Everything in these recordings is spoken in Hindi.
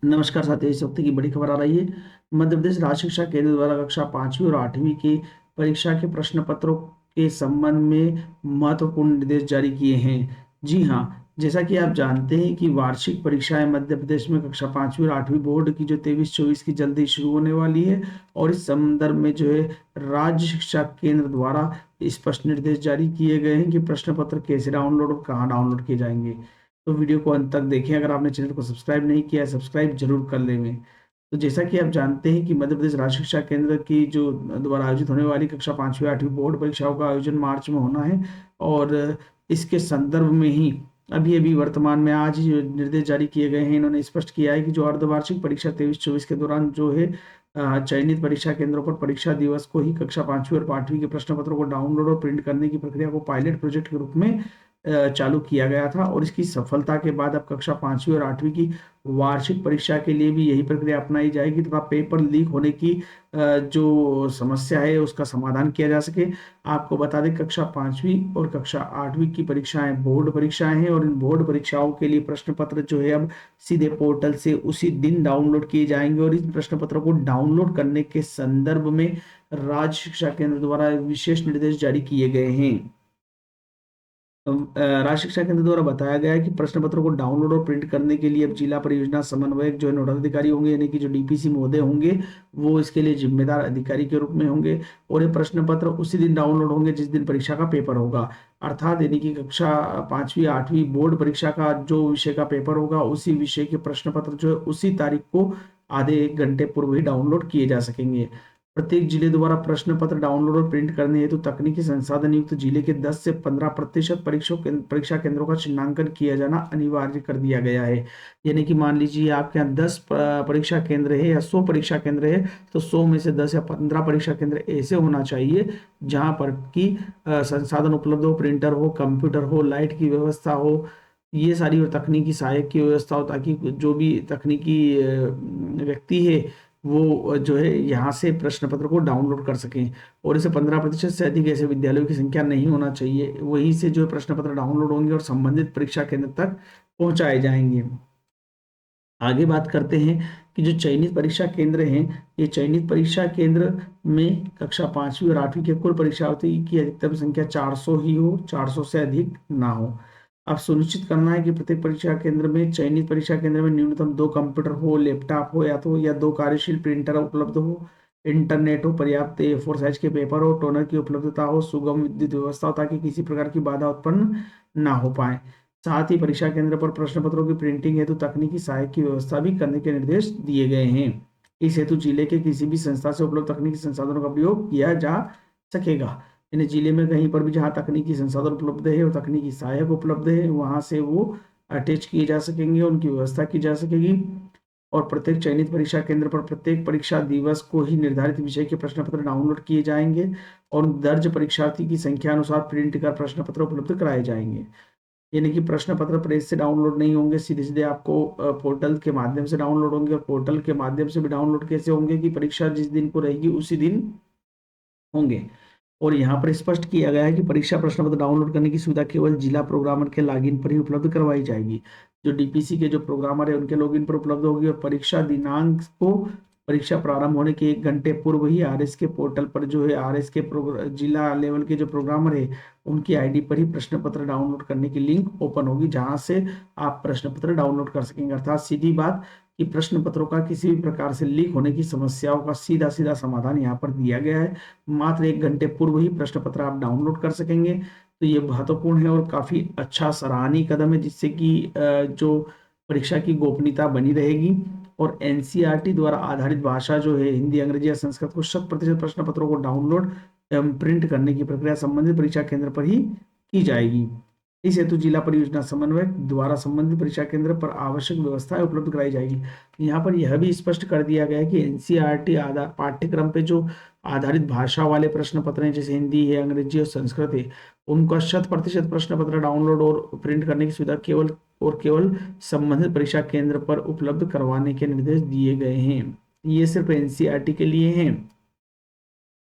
नमस्कार साथियों, इस वक्त की बड़ी खबर आ रही है। मध्य प्रदेश राज्य शिक्षा केंद्र द्वारा कक्षा 5वीं और 8वीं की परीक्षा के प्रश्न पत्रों के संबंध में महत्वपूर्ण निर्देश जारी किए हैं। जी हाँ, जैसा कि आप जानते हैं कि वार्षिक परीक्षाएं मध्य प्रदेश में कक्षा 5वीं और 8वीं बोर्ड की जो 23-24 की जल्दी शुरू होने वाली है। और इस संदर्भ में जो है राज्य शिक्षा केंद्र द्वारा स्पष्ट निर्देश जारी किए गए हैं कि प्रश्न पत्र कैसे डाउनलोड और कहाँ डाउनलोड किए जाएंगे। तो वीडियो को अंत तक देखें। अगर आपने चैनल को सब्सक्राइब नहीं किया है, सब्सक्राइब जरूर कर लें। तो जैसा कि आप जानते हैं कि मध्य प्रदेश राज्य शिक्षा केंद्र की जो द्वारा आयोजित होने वाली कक्षा 5वीं 8वीं बोर्ड परीक्षाओं का आयोजन मार्च में होना है। और इसके संदर्भ में ही अभी अभी वर्तमान में आज ही जो निर्देश जारी किए गए हैं, इन्होंने स्पष्ट किया है कि जो अर्धवार्षिक परीक्षा 23-24 के दौरान जो है चयनित परीक्षा केंद्रों पर परीक्षा दिवस को ही कक्षा 5वीं और 8वीं के प्रश्न पत्रों को डाउनलोड और प्रिंट करने की प्रक्रिया को पायलट प्रोजेक्ट के रूप में चालू किया गया था। और इसकी सफलता के बाद अब कक्षा 5वीं और 8वीं की वार्षिक परीक्षा के लिए भी यही प्रक्रिया अपनाई जाएगी तथा पेपर लीक होने की जो समस्या है उसका समाधान किया जा सके। आपको बता दें, कक्षा 5वीं और कक्षा 8वीं की परीक्षाएं बोर्ड परीक्षाएं हैं और इन बोर्ड परीक्षाओं के लिए प्रश्न पत्र जो है अब सीधे पोर्टल से उसी दिन डाउनलोड किए जाएंगे। और इन प्रश्न पत्रों को डाउनलोड करने के संदर्भ में राज्य शिक्षा केंद्र द्वारा विशेष निर्देश जारी किए गए हैं। राज्य शिक्षा केंद्र द्वारा बताया गया है कि प्रश्न पत्रों को डाउनलोड और प्रिंट करने के लिए अब जिला परियोजना समन्वयक जो है नोडल अधिकारी होंगे, यानी कि जो डीपीसी महोदय होंगे, वो इसके लिए जिम्मेदार अधिकारी के रूप में होंगे। और ये प्रश्न पत्र उसी दिन डाउनलोड होंगे जिस दिन परीक्षा का पेपर होगा। अर्थात यानी कि कक्षा 5वीं 8वीं बोर्ड परीक्षा का जो विषय का पेपर होगा, उसी विषय के प्रश्न पत्र जो है उसी तारीख को आधे 1 घंटे पूर्व ही डाउनलोड किए जा सकेंगे। प्रत्येक जिले द्वारा प्रश्न पत्र डाउनलोड और प्रिंट करने हेतु तकनीकी संसाधन युक्त जिले के 10 से 15% परीक्षा केंद्रों का चिन्हांकन किया जाना अनिवार्य कर दिया गया है। यानी कि मान लीजिए आपके यहाँ 10 परीक्षा केंद्र है या 100 परीक्षा केंद्र है, तो 100 में से 10 या 15 परीक्षा केंद्र ऐसे होना चाहिए जहां पर कि संसाधन उपलब्ध हो, प्रिंटर हो, कंप्यूटर हो, लाइट की व्यवस्था हो, ये सारी और तकनीकी सहायक की व्यवस्था हो, ताकि जो भी तकनीकी व्यक्ति है वो जो है यहाँ से प्रश्न पत्र को डाउनलोड कर सकें। और इसे 15% से अधिक ऐसे विद्यालयों की संख्या नहीं होना चाहिए, वहीं से जो है प्रश्न पत्र डाउनलोड होंगे और संबंधित परीक्षा केंद्र तक पहुंचाए जाएंगे। आगे बात करते हैं कि जो चयनित परीक्षा केंद्र हैं, ये चयनित परीक्षा केंद्र में कक्षा 5वीं और 8वीं के कुल परीक्षार्थी की अधिकतम संख्या 400 ही हो, 400 से अधिक ना हो। अब सुनिश्चित करना है कि प्रत्येक परीक्षा केंद्र में चयनित परीक्षा केंद्र में न्यूनतम 2 कंप्यूटर हो, लैपटॉप हो या 2 कार्यशील प्रिंटर उपलब्ध हो, इंटरनेट हो, पर्याप्त A4 साइज के पेपर हो, टोनर की उपलब्धता हो, सुगम विद्युत व्यवस्था हो, ताकि किसी प्रकार की बाधा उत्पन्न ना हो पाए। साथ ही परीक्षा केंद्र पर प्रश्न पत्रों की प्रिंटिंग हेतु तकनीकी सहायक की व्यवस्था भी करने के निर्देश दिए गए हैं। इस हेतु जिले के किसी भी संस्था से उपलब्ध तकनीकी संसाधनों का प्रयोग किया जा सकेगा। यानी जिले में कहीं पर भी जहाँ तकनीकी संसाधन उपलब्ध है और तकनीकी सहायक उपलब्ध है, वहां से वो अटैच किए जा सकेंगे, उनकी व्यवस्था की जा सकेगी। और प्रत्येक चयनित परीक्षा केंद्र पर प्रत्येक परीक्षा दिवस को ही निर्धारित विषय के प्रश्न पत्र डाउनलोड किए जाएंगे और दर्ज परीक्षार्थी की संख्या अनुसार प्रिंट कर प्रश्न पत्र उपलब्ध कराए जाएंगे। यानी कि प्रश्न पत्र प्रेस से डाउनलोड नहीं होंगे, सीधे सीधे आपको पोर्टल के माध्यम से डाउनलोड होंगे। और पोर्टल के माध्यम से भी डाउनलोड कैसे होंगे कि परीक्षा जिस दिन को रहेगी उसी दिन होंगे। और यहाँ पर स्पष्ट किया गया है कि परीक्षा प्रश्न पत्र डाउनलोड करने की सुविधा केवल जिला प्रोग्रामर के लॉगिन पर ही उपलब्ध करवाई जाएगी। जो डीपीसी के जो प्रोग्रामर है उनके लॉगिन पर उपलब्ध होगी। और परीक्षा दिनांक को परीक्षा प्रारंभ होने के 1 घंटे पूर्व ही आरएस के पोर्टल पर जो है आरएस के जिला लेवल के जो प्रोग्रामर है उनकी आईडी पर ही प्रश्न पत्र डाउनलोड करने की लिंक ओपन होगी, जहां से आप प्रश्न पत्र डाउनलोड कर सकेंगे। अर्थात सीधी बात कि प्रश्न पत्रों का किसी भी प्रकार से लीक होने की समस्याओं का सीधा सीधा समाधान यहाँ पर दिया गया है। मात्र 1 घंटे पूर्व ही प्रश्न पत्र आप डाउनलोड कर सकेंगे। तो ये महत्वपूर्ण है और काफी अच्छा सराहनीय कदम है, जिससे कि जो परीक्षा की गोपनीयता बनी रहेगी। और एनसीईआरटी द्वारा आधारित भाषा जो है हिंदी, अंग्रेजी या संस्कृत को 100% प्रश्न पत्रों को डाउनलोड एवं प्रिंट करने की प्रक्रिया संबंधित परीक्षा केंद्र पर ही की जाएगी। इस हेतु जिला परियोजना समन्वयक द्वारा संबंधित परीक्षा केंद्र पर आवश्यक व्यवस्थाएं उपलब्ध कराई जाएगी। यहाँ पर यह भी स्पष्ट कर दिया गया है कि एनसीईआरटी आधार पाठ्यक्रम पे जो आधारित भाषा वाले प्रश्न पत्र हैं, जैसे हिंदी है, अंग्रेजी और संस्कृत है, उनका 100% प्रश्न पत्र डाउनलोड और प्रिंट करने की सुविधा केवल संबंधित परीक्षा केंद्र पर उपलब्ध करवाने के निर्देश दिए गए हैं। ये सिर्फ एनसीईआरटी के लिए हैं।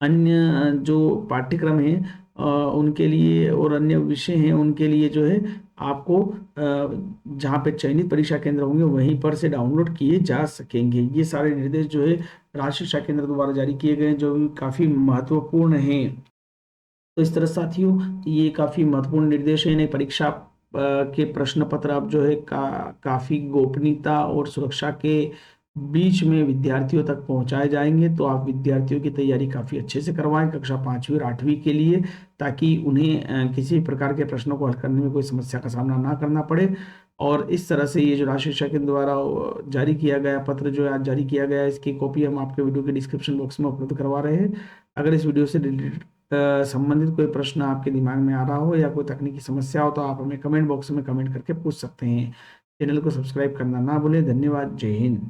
अन्य जो पाठ्यक्रम है उनके लिए और अन्य विषय हैं उनके लिए जो है आपको जहाँ पे चयनित परीक्षा केंद्र होंगे वहीं पर से डाउनलोड किए जा सकेंगे। ये सारे निर्देश जो है राज्य शिक्षा केंद्र द्वारा जारी किए गए हैं, जो भी काफ़ी महत्वपूर्ण हैं। तो इस तरह साथियों ये काफ़ी महत्वपूर्ण निर्देश है। इन्हें परीक्षा के प्रश्न पत्र अब जो है काफ़ी गोपनीयता और सुरक्षा के बीच में विद्यार्थियों तक पहुंचाए जाएंगे। तो आप विद्यार्थियों की तैयारी काफ़ी अच्छे से करवाएं कक्षा 5वीं और 8वीं के लिए, ताकि उन्हें किसी प्रकार के प्रश्नों को हल करने में कोई समस्या का सामना ना करना पड़े। और इस तरह से ये जो राष्ट्रीय शिक्षा केंद्र द्वारा जारी किया गया पत्र जो है आज जारी किया गया है, इसकी कॉपी हम आपके वीडियो के डिस्क्रिप्शन बॉक्स में उपलब्ध करवा रहे हैं। अगर इस वीडियो से रिलेटेड संबंधित कोई प्रश्न आपके दिमाग में आ रहा हो या कोई तकनीकी समस्या हो तो आप हमें कमेंट बॉक्स में कमेंट करके पूछ सकते हैं। चैनल को सब्सक्राइब करना ना भूलें। धन्यवाद। जय हिंद।